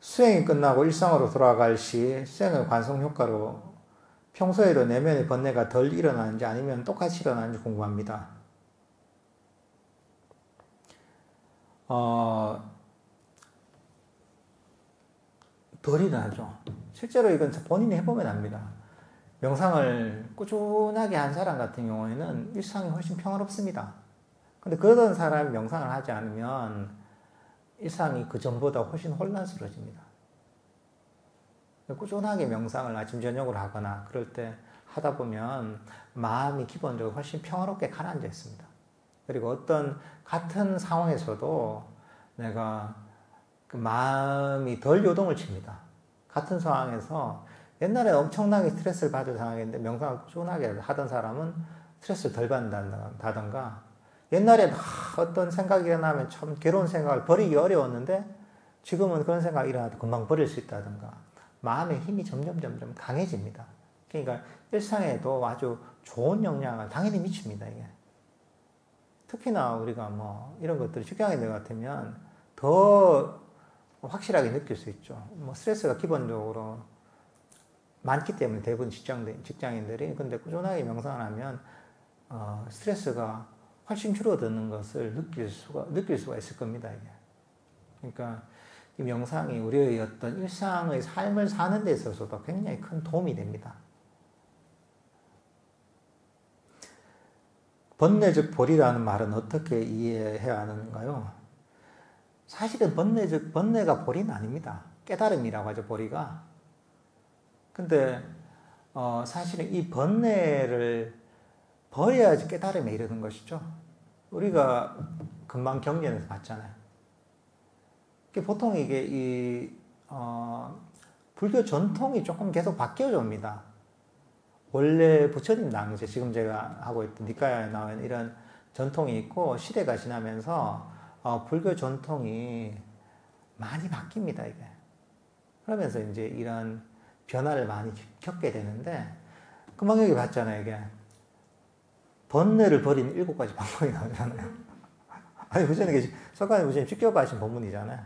수행이 끝나고 일상으로 돌아갈 시 수행의 관성 효과로 평소에도 내면의 번뇌가 덜 일어나는지 아니면 똑같이 일어나는지 궁금합니다. 덜 일어나죠. 실제로 이건 본인이 해보면 압니다. 명상을 꾸준하게 한 사람 같은 경우에는 일상이 훨씬 평화롭습니다. 근데 그러던 사람이 명상을 하지 않으면 일상이 그 전보다 훨씬 혼란스러워집니다. 꾸준하게 명상을 아침 저녁으로 하거나 그럴 때 하다 보면 마음이 기본적으로 훨씬 평화롭게 가라앉아 있습니다. 그리고 어떤 같은 상황에서도 내가 그 마음이 덜 요동을 칩니다. 같은 상황에서 옛날에 엄청나게 스트레스를 받은 상황인데 명상을 꾸준하게 하던 사람은 스트레스를 덜 받는다던가, 옛날에 어떤 생각이 일어나면 참 괴로운 생각을 버리기 어려웠는데 지금은 그런 생각이 일어나도 금방 버릴 수 있다던가, 마음의 힘이 점점 강해집니다. 그러니까 일상에도 아주 좋은 영향을 당연히 미칩니다, 이게. 특히나 우리가 뭐 이런 것들이 직장인들 같으면 더 확실하게 느낄 수 있죠. 뭐 스트레스가 기본적으로 많기 때문에 대부분 직장인들이. 근데 꾸준하게 명상을 하면 스트레스가 훨씬 줄어드는 것을 느낄 수가 있을 겁니다, 이게. 그러니까 이 명상이 우리의 어떤 일상의 삶을 사는 데 있어서도 굉장히 큰 도움이 됩니다. 번뇌적 보리라는 말은 어떻게 이해해야 하는가요? 사실은 번뇌가 보리는 아닙니다. 깨달음이라고 하죠, 보리가. 근데 사실은 이 번뇌를 버려야지 깨달음에 이르는 것이죠. 우리가 금방 경전에서 봤잖아요. 보통 이게 불교 전통이 조금 계속 바뀌어져 옵니다. 원래 부처님 당시에 지금 제가 하고 있던 니카야에 나온 이런 전통이 있고, 시대가 지나면서 불교 전통이 많이 바뀝니다, 이게. 그러면서 이제 이런 변화를 많이 겪게 되는데, 금방 여기 봤잖아요, 이게. 번뇌를 버리는 7가지 방법이 나오잖아요. 아니, 부처님, 석가모니 부처님 직접 하신 본문이잖아요.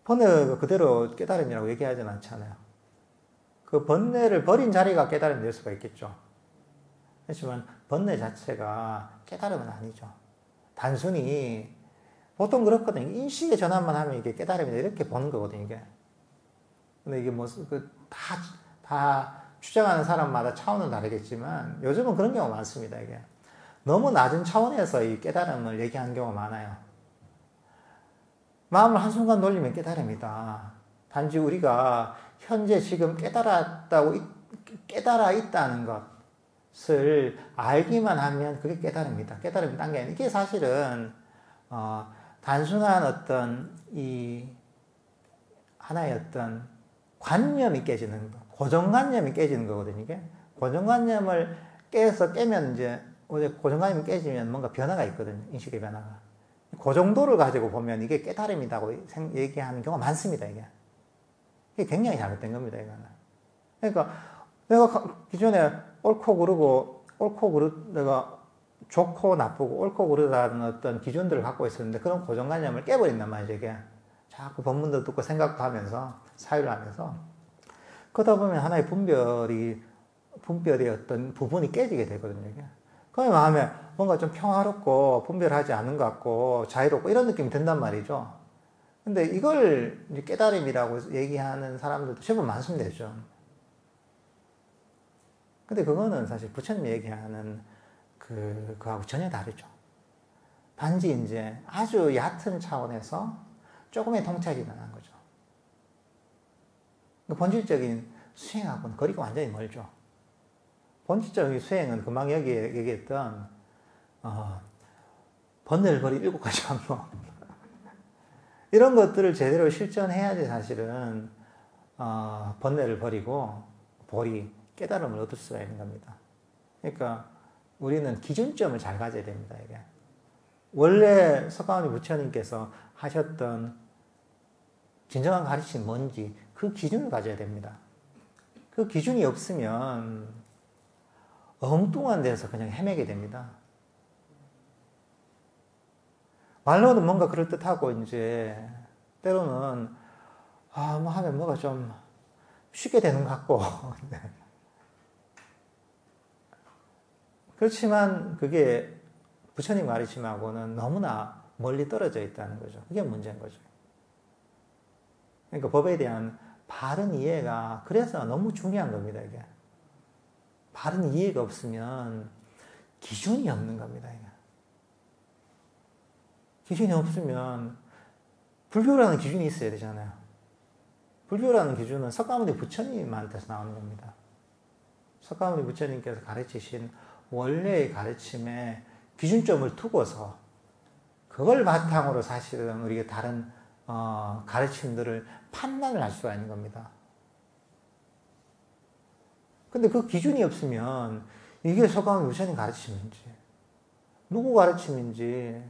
번뇌가 그대로 깨달음이라고 얘기하지는 않잖아요. 그 번뇌를 버린 자리가 깨달음이 될 수가 있겠죠. 하지만 번뇌 자체가 깨달음은 아니죠. 단순히 보통 그렇거든요. 인식의 전환만 하면 이게 깨달음이다 이렇게 보는 거거든요, 이게. 근데 이게 뭐 다 주장하는 사람마다 차원은 다르겠지만 요즘은 그런 경우가 많습니다, 이게. 너무 낮은 차원에서 이 깨달음을 얘기하는 경우가 많아요. 마음을 한순간 돌리면 깨달음이다. 단지 우리가 현재 지금 깨달아 있다는 것을 알기만 하면 그게 깨달음이다. 깨달음이 딴 게 아니라, 이게 사실은 단순한 어떤 하나의 어떤 관념이 깨지는 거, 고정관념이 깨지는 거거든요, 이게. 고정관념을 깨면 이제, 고정관념이 깨지면 뭔가 변화가 있거든요, 인식의 변화가. 그 정도를 가지고 보면 이게 깨달음이라고 얘기하는 경우가 많습니다, 이게. 이게 굉장히 잘못된 겁니다, 이거는. 그러니까 내가 기존에 내가 좋고 나쁘고 옳고 그르다는 어떤 기준들을 갖고 있었는데, 그런 고정관념을 깨버린단 말이죠, 이게. 자꾸 법문도 듣고 생각도 하면서, 사유를 하면서. 그러다 보면 하나의 분별의 어떤 부분이 깨지게 되거든요, 이게. 그러면 마음에 뭔가 좀 평화롭고 분별하지 않은 것 같고 자유롭고 이런 느낌이 든단 말이죠. 근데 이걸 이제 깨달음이라고 얘기하는 사람들도 제법 많습니다, 좀. 근데 그거는 사실 부처님이 얘기하는 그거하고 전혀 다르죠. 단지 이제 아주 얕은 차원에서 조금의 통찰이 일어난 거죠. 본질적인 수행하고는 거리가 완전히 멀죠. 본질적인 수행은 금방 여기 얘기했던 번뇌를 버린 7가지 방법. 이런 것들을 제대로 실천해야지 사실은 번뇌를 버리고 깨달음을 얻을 수가 있는 겁니다. 그러니까 우리는 기준점을 잘 가져야 됩니다, 이게. 원래 석가모니 부처님께서 하셨던 진정한 가르침이 뭔지 그 기준을 가져야 됩니다. 그 기준이 없으면 엉뚱한 데서 그냥 헤매게 됩니다. 말로는 뭔가 그럴듯하고 이제 때로는 뭐 하면 뭐가 좀 쉽게 되는 것 같고 네. 그렇지만 그게 부처님 가르침하고는 너무나 멀리 떨어져 있다는 거죠. 그게 문제인 거죠. 그러니까 법에 대한 바른 이해가 그래서 너무 중요한 겁니다. 이게 바른 이해가 없으면 기준이 없는 겁니다. 이게. 기준이 없으면 불교라는 기준이 있어야 되잖아요. 불교라는 기준은 석가모니 부처님한테서 나오는 겁니다. 석가모니 부처님께서 가르치신 원래의 가르침에 기준점을 두고서 그걸 바탕으로 사실은 우리가 다른 가르침들을 판단을 할 수가 있는 겁니다. 근데 그 기준이 없으면 이게 석가모니 부처님 가르침인지 누구 가르침인지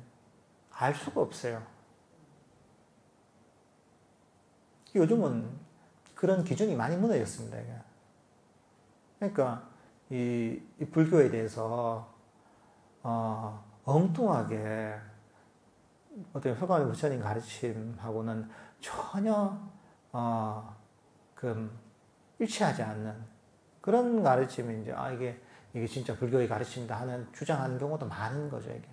알 수가 없어요. 요즘은 그런 기준이 많이 무너졌습니다. 이게. 그러니까 이 불교에 대해서 엉뚱하게 어떤 석가모니 부처님 가르침하고는 전혀 일치하지 않는 그런 가르침이 이제 이게 진짜 불교의 가르침이다 하는 주장하는 경우도 많은 거죠. 이게.